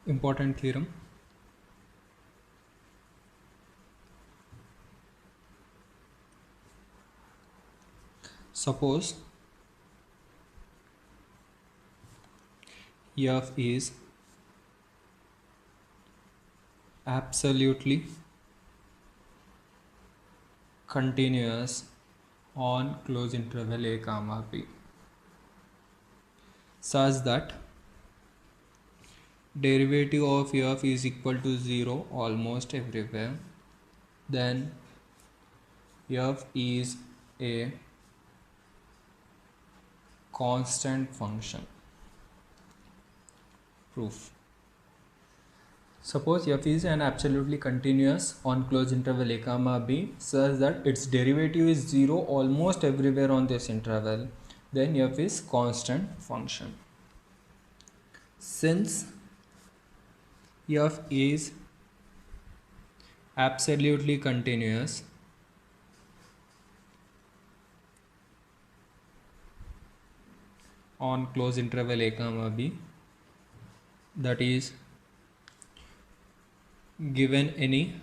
Important theorem. Suppose f is absolutely continuous on closed interval a comma b such that derivative of f is equal to 0 almost everywhere, then f is a constant function. Proof. Suppose f is an absolutely continuous on closed interval a comma b such that its derivative is 0 almost everywhere on this interval, then f is constant function. Since f is absolutely continuous, on closed interval a comma b, that is given any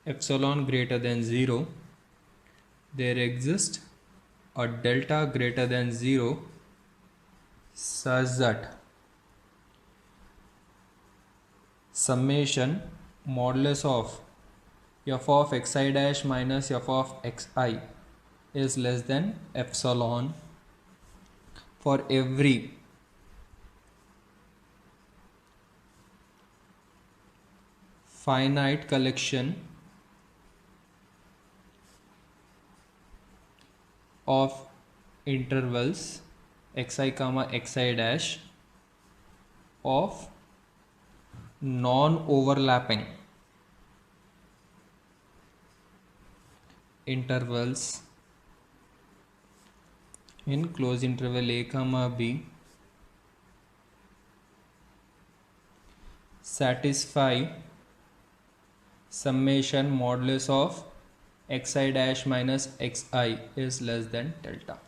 epsilon greater than 0, there exists a delta greater than 0 such that summation modulus of f of xi dash minus f of xi is less than epsilon for every finite collection of intervals xi comma xi dash of non-overlapping intervals in closed interval a comma b satisfy summation modulus of xi dash minus xi is less than delta.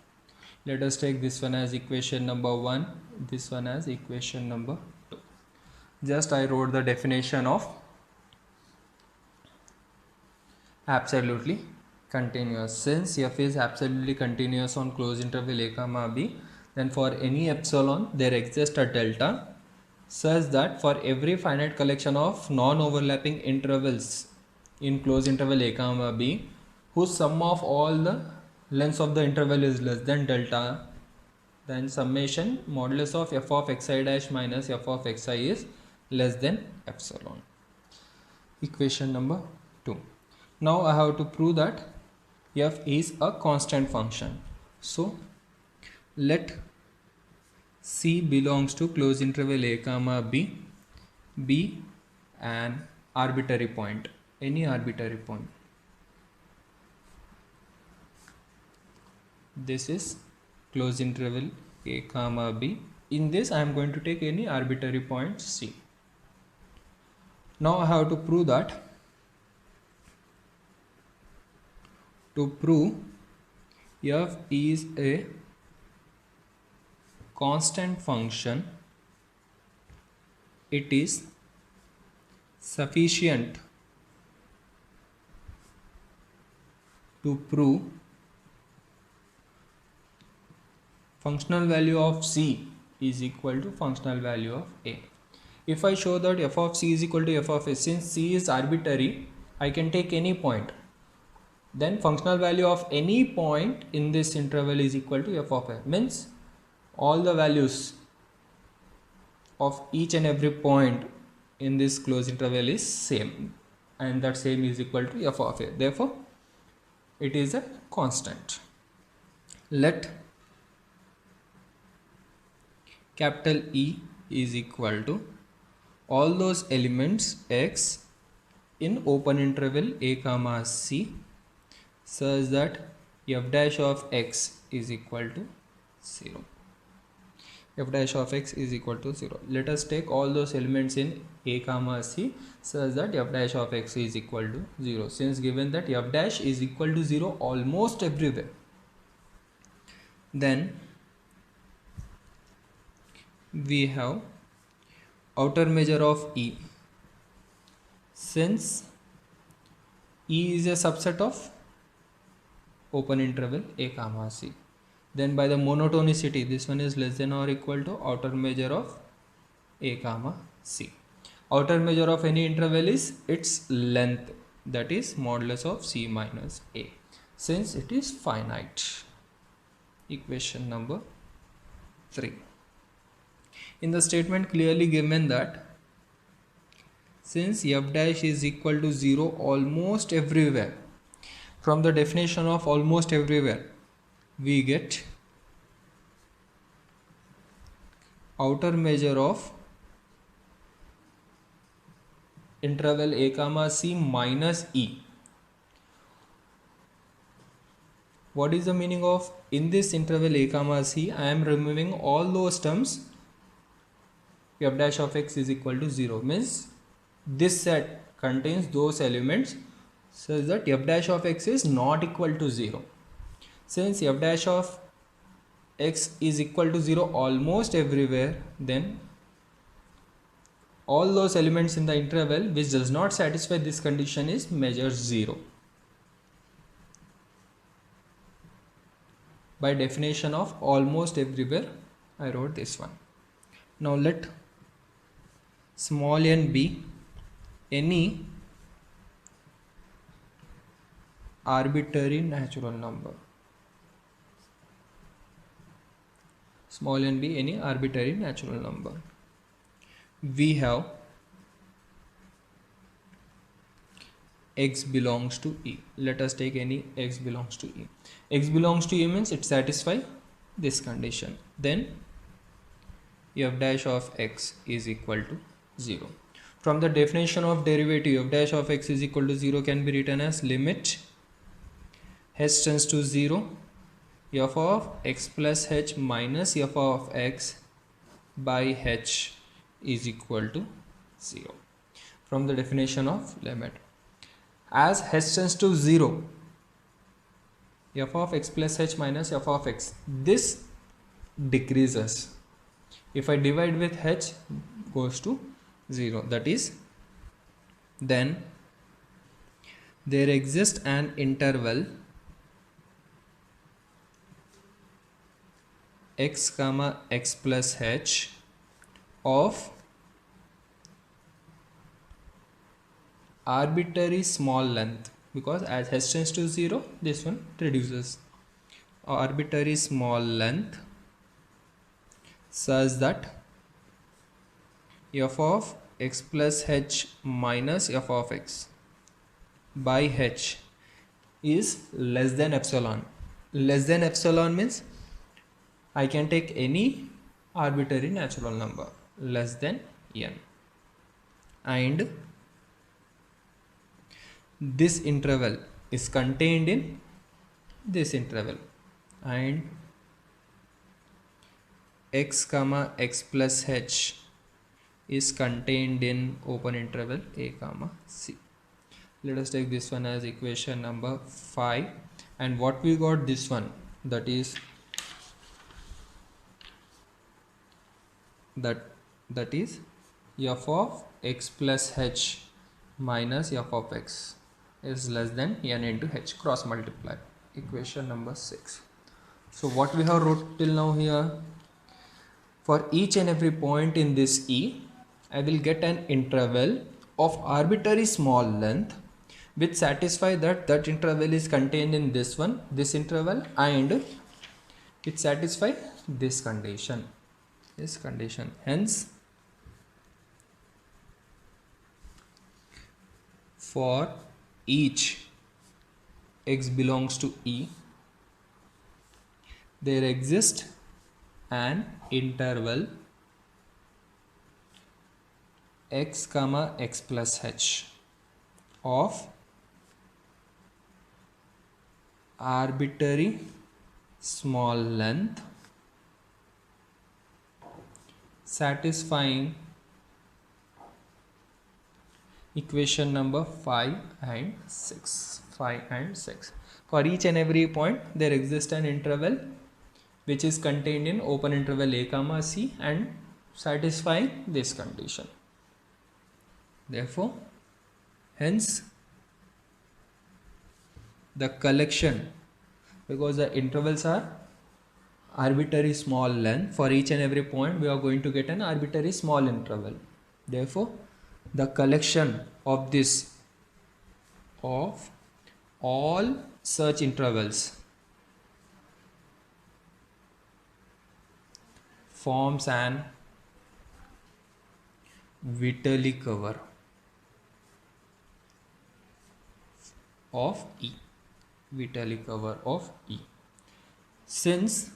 Let us take this one as equation number 1, this one as equation number 2. Just I wrote the definition of absolutely continuous. Since f is absolutely continuous on closed interval a comma b, then for any epsilon there exists a delta such that for every finite collection of non-overlapping intervals in closed interval a comma b whose sum of all the lengths of the interval is less than delta, then summation modulus of f of xi dash minus f of xi is less than epsilon. Equation number 2. Now I have to prove that f is a constant function. So let C belongs to closed interval a comma b be an arbitrary point, any arbitrary point. This is closed interval a comma b. In this I am going to take any arbitrary point C. Now I have to prove that to prove f is a constant function, it is sufficient to prove functional value of C is equal to functional value of A. If I show that f of C is equal to f of A, since C is arbitrary, I can take any point. Then functional value of any point in this interval is equal to f of A. Means all the values of each and every point in this closed interval is same, and that same is equal to f of A. Therefore, it is a constant. Let capital E is equal to all those elements x in open interval a comma c such that f dash of x is equal to 0. F dash of x is equal to 0. Let us take all those elements in a comma c such that f dash of x is equal to 0. Since given that f dash is equal to 0 almost everywhere, then we have outer measure of E. Since E is a subset of open interval a comma c, then by the monotonicity this one is less than or equal to outer measure of a comma c. Outer measure of any interval is its length, that is modulus of c minus a, since it is finite. Equation number 3. In the statement clearly given that since f dash is equal to 0 almost everywhere, from the definition of almost everywhere we get outer measure of interval a comma c minus e. What is the meaning of in this interval a comma c? I am removing all those terms f dash of x is equal to 0, means this set contains those elements such that f dash of x is not equal to 0. Since f dash of x is equal to 0 almost everywhere, then all those elements in the interval which does not satisfy this condition is measure 0. By definition of almost everywhere, I wrote this one. Now let small n be any arbitrary natural number. Small n be any arbitrary natural number. We have x belongs to E. Let us take any x belongs to E. X belongs to E means it satisfies this condition. Then f dash of x is equal to 0. From the definition of derivative, f dash of x is equal to 0 can be written as limit h tends to 0 f of x plus h minus f of x by h is equal to 0. From the definition of limit, as h tends to 0, f of x plus h minus f of x, this decreases. If I divide with h, goes to 0. That is, then there exists an interval x comma x plus h of arbitrary small length, because as h tends to 0, this one reduces. Arbitrary small length such that f of x plus h minus f of x by h is less than epsilon. Less than epsilon means I can take any arbitrary natural number less than n, and this interval is contained in this interval, and x comma x plus h is contained in open interval a comma c. Let us take this one as equation number 5, and what we got this one, that is f of x plus h minus f of x is less than n into h, cross multiply. Equation number 6. So what we have wrote till now here, for each and every point in this E, I will get an interval of arbitrary small length which satisfy that interval is contained in this one, this interval, and it satisfy this condition. Hence, for each x belongs to E, there exists an interval x comma x plus h of arbitrary small length satisfying equation number 5 and 6. For each and every point there exists an interval which is contained in open interval a comma c, and satisfying this condition. Therefore, hence the collection, because the intervals are arbitrary small length, for each and every point we are going to get an arbitrary small interval. Therefore, the collection of this of all such intervals forms an Vitali cover of E. Vitali cover of E. Since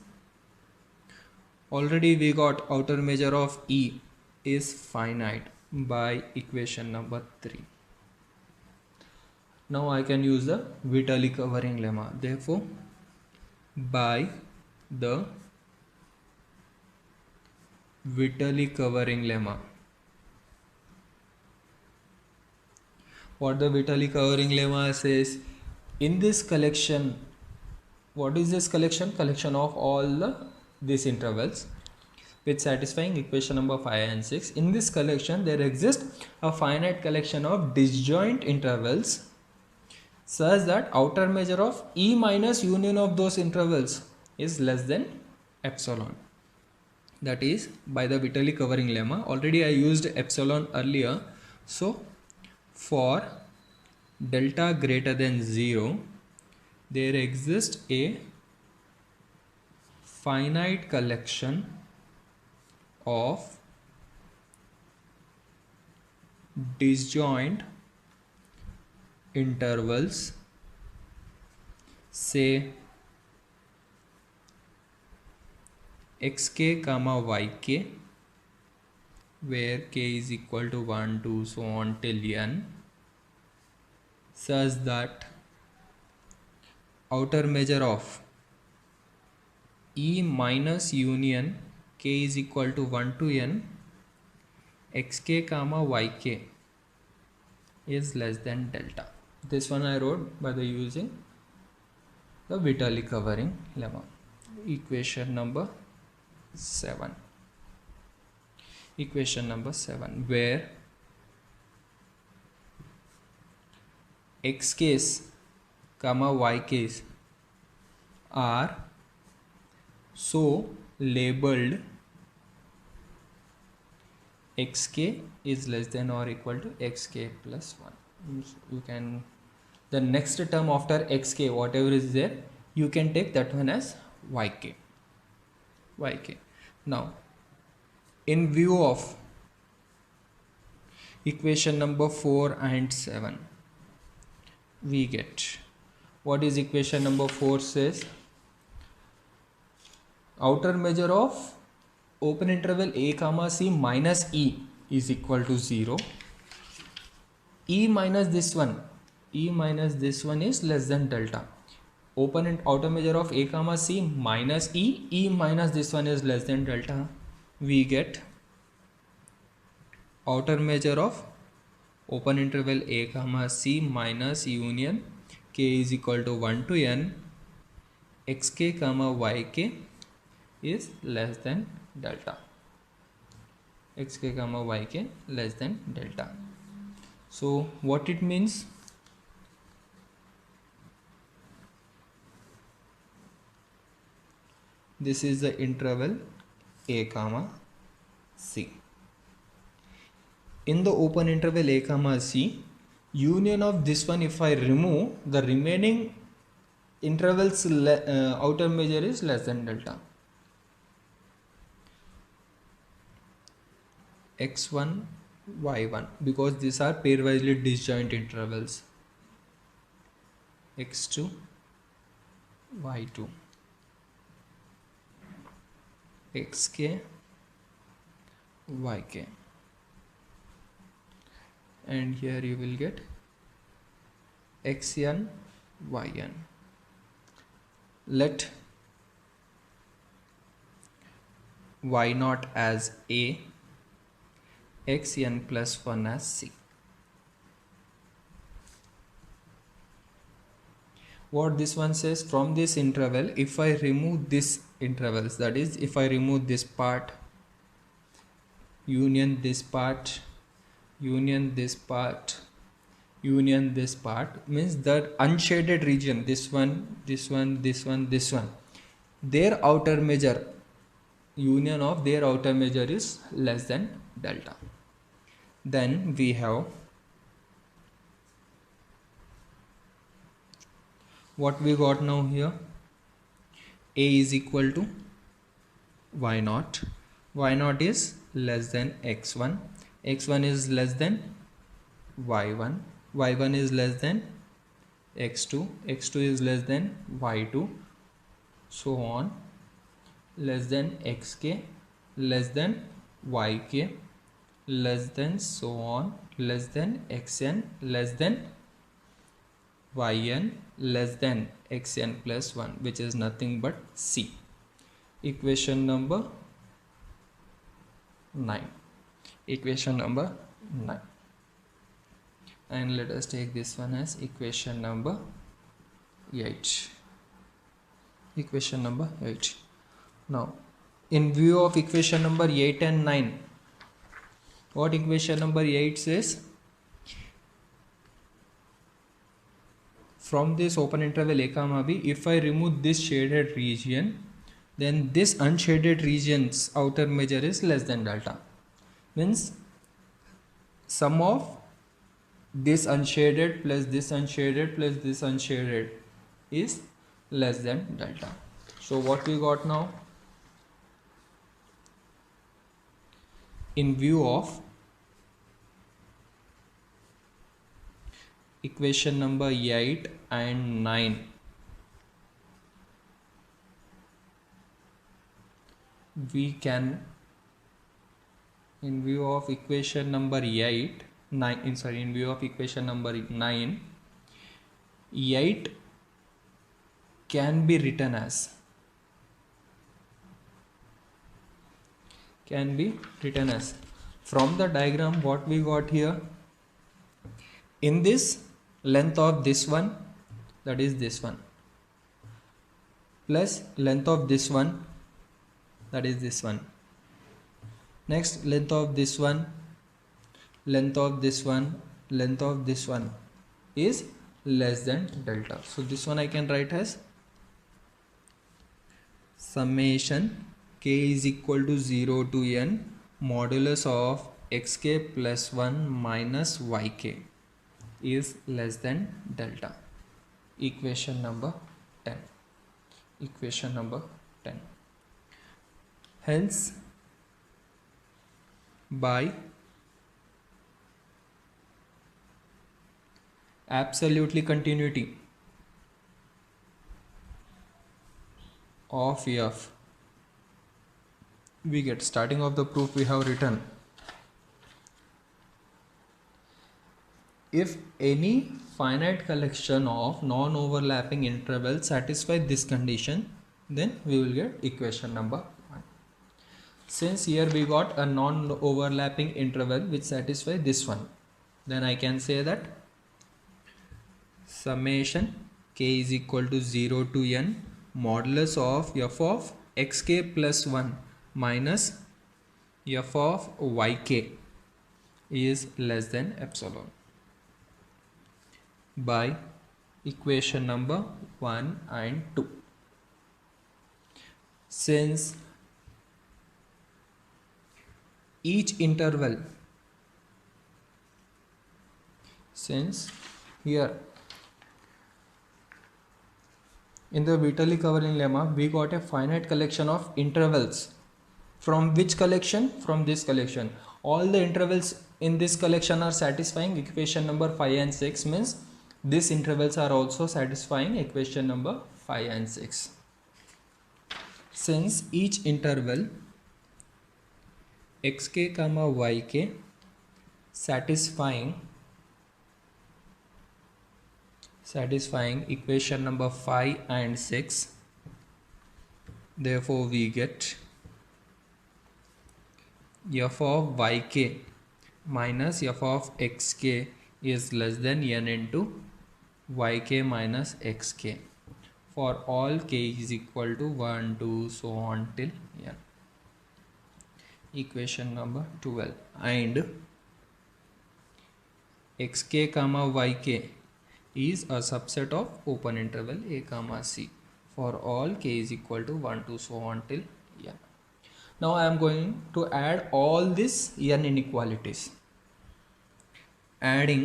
already we got outer measure of E is finite by equation number 3. Now I can use the Vitali covering lemma. Therefore, by the Vitali covering lemma, what the Vitali covering lemma says, in this collection, what is this collection? Collection of all these intervals with satisfying equation number 5 and 6. In this collection, there exists a finite collection of disjoint intervals such that outer measure of E minus union of those intervals is less than epsilon. That is by the Vitali covering lemma. Already I used epsilon earlier. So for delta greater than 0, there exists a finite collection of disjoint intervals, say xk comma yk, where k is equal to 1, 2, so on till n, such that outer measure of E minus union k is equal to 1 to n, xk comma yk is less than delta. This one I wrote by the using the Vitali covering lemma. Equation number 7. Equation number 7, where xk's comma yk's are so labeled xk is less than or equal to xk plus 1. You can, the next term after xk, whatever is there, you can take that one as yk. Now, in view of equation number 4 and 7, we get, what is equation number 4 says? Outer measure of open interval a comma c minus e is equal to 0. E minus this one is less than delta. Open and outer measure of a comma c minus e minus this one is less than delta. We get outer measure of open interval a comma c minus union k is equal to 1 to n, xk comma yk is less than delta. Xk comma yk less than delta. So what it means? This is the interval a comma c. In the open interval a comma c, union of this one, if I remove, the remaining intervals outer measure is less than delta. x1 y1, because these are pairwisely disjoint intervals. x2 y2, xk yk, and here you will get xn yn. Let y naught as a, xn plus 1 as c. What this one says, from this interval, if I remove this intervals, that is if I remove this part, union this part, union this part, union this part, means the unshaded region, this one, this one, this one, this one, their outer measure, union of their outer measure is less than delta. Then we have what we got now here. A is equal to y naught. Y naught is less than x1. X1 is less than y1. Y1 is less than x2. X2 is less than y2. So on. Less than xk. Less than yk. Less than so on. Less than xn. Less than yn. Less than xn plus 1, which is nothing but c. Equation number 9. Equation number 9. And let us take this one as equation number 8. Equation number 8. Now, in view of equation number 8 and 9, what equation number 8 says? From this open interval a comma b, if I remove this shaded region, then this unshaded region's outer measure is less than delta. Means sum of this unshaded plus this unshaded plus this unshaded is less than delta. So what we got now? In view of equation number 8 and 9, we can, in view of equation number 8, 9, sorry, in view of equation number 9, 8 can be written as, from the diagram what we got here, in this length of this one, that is this one, plus length of this one, that is this one, next length of this one, length of this one, length of this one is less than delta. So this one I can write as summation k is equal to 0 to n modulus of xk plus 1 minus yk is less than delta. Equation number 10. Equation number 10. Hence, by absolutely continuity of f, we get, starting of the proof we have written, if any finite collection of non-overlapping intervals satisfy this condition, then we will get equation number 1. Since here we got a non-overlapping interval which satisfies this one, then I can say that summation k is equal to 0 to n modulus of f of xk plus 1 minus f of yk is less than epsilon, by equation number 1 and 2. Since each interval, since here in the Vitali-Coverlin lemma we got a finite collection of intervals. From which collection? From this collection. All the intervals in this collection are satisfying equation number 5 and 6, means these intervals are also satisfying equation number 5 and 6. Since each interval xk comma yk satisfying equation number 5 and 6, therefore we get f of yk minus f of xk is less than n into yk minus xk for all k is equal to 1, 2, so on till n. equation number 12, and xk comma yk is a subset of open interval a comma c for all k is equal to 1 to so on till n. Now I am going to add all these n inequalities. Adding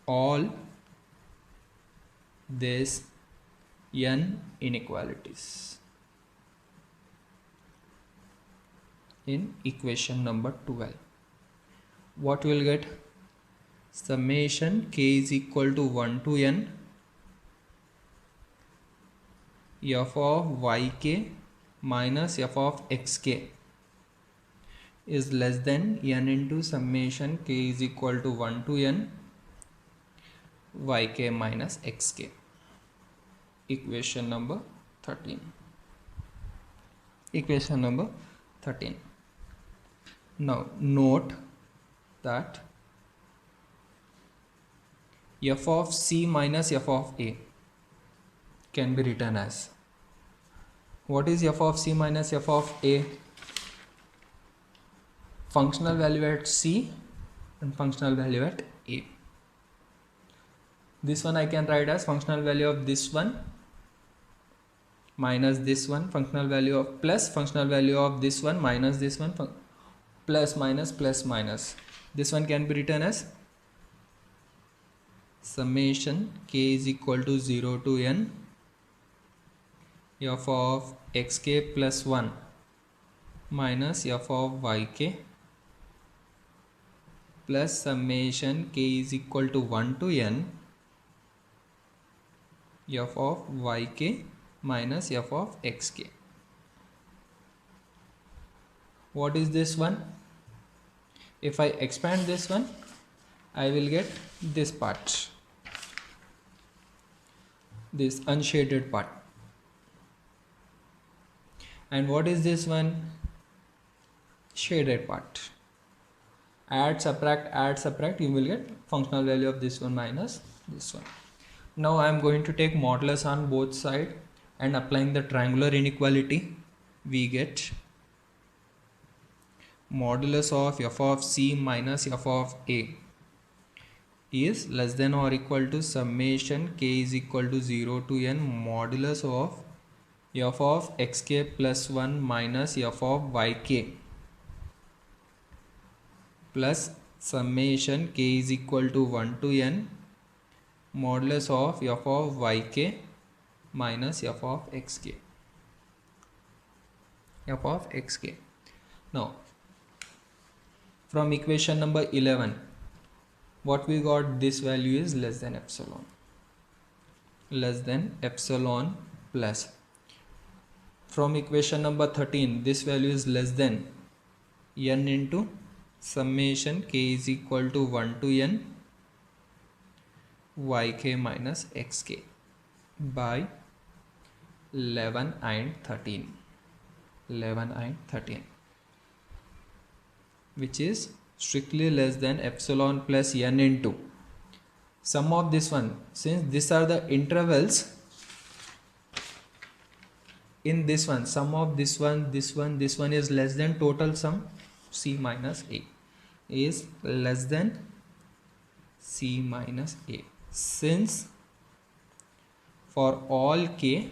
all these n inequalities in equation number 12, what we will get? Summation k is equal to 1 to n f of yk minus f of xk is less than n into summation k is equal to 1 to n yk minus xk. Equation number 13. Equation number 13. Now note that f of c minus f of a can be written as, what is f of c minus f of a? Functional value at c and functional value at a. This one I can write as functional value of this one minus this one, functional value of plus functional value of this one minus this one, plus minus plus minus. This one can be written as summation k is equal to 0 to n f of xk plus 1 minus f of yk plus summation k is equal to 1 to n f of yk minus f of xk. What is this one? If I expand this one, I will get this part, this unshaded part. And what is this one? Shaded part. Add, subtract, you will get functional value of this one minus this one. Now I am going to take modulus on both sides and applying the triangular inequality, we get modulus of f of c minus f of a is less than or equal to summation k is equal to 0 to n modulus of f of xk plus 1 minus f of yk plus summation k is equal to 1 to n modulus of f of yk minus f of xk. F of xk. Now from equation number 11, what we got, this value is less than epsilon plus. From equation number 13, this value is less than n into summation k is equal to 1 to n yk minus xk by 11 and 13. 11 and 13, which is strictly less than epsilon plus n into sum of this one. Since these are the intervals, in this one sum of this one is less than total sum c minus a is less than c minus a. Since for all k,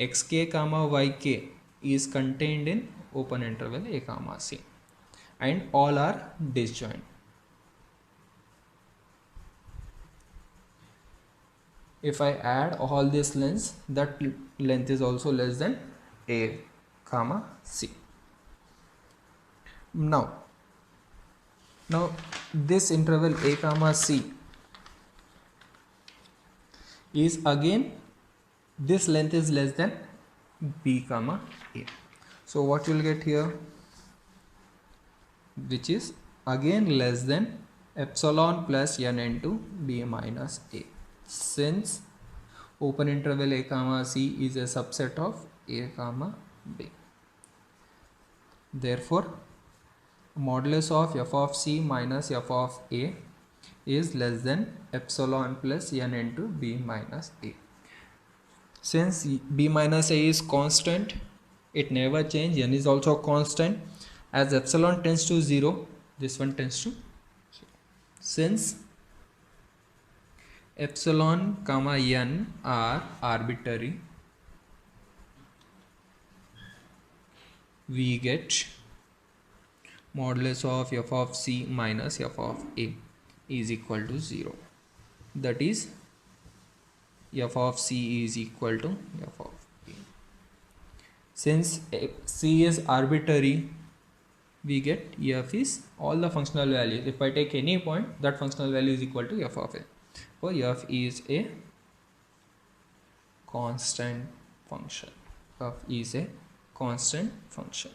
xk comma yk is contained in open interval a comma c and all are disjoint. If I add all this lengths, that length is also less than a comma c. Now this interval a comma c is again, this length is less than b comma a. So what you will get here, which is again less than epsilon plus n into b minus a. Since open interval a comma c is a subset of a comma b, therefore modulus of f of c minus f of a is less than epsilon plus n into b minus a. Since b minus a is constant, it never change. N is also constant. As epsilon tends to 0, this one tends to 0. Since epsilon comma n are arbitrary, we get modulus of f of c minus f of a is equal to 0. That is, f of c is equal to f of a. Since c is arbitrary, we get f is all the functional values. If I take any point, that functional value is equal to f of a. So f is a constant function. F is a constant function.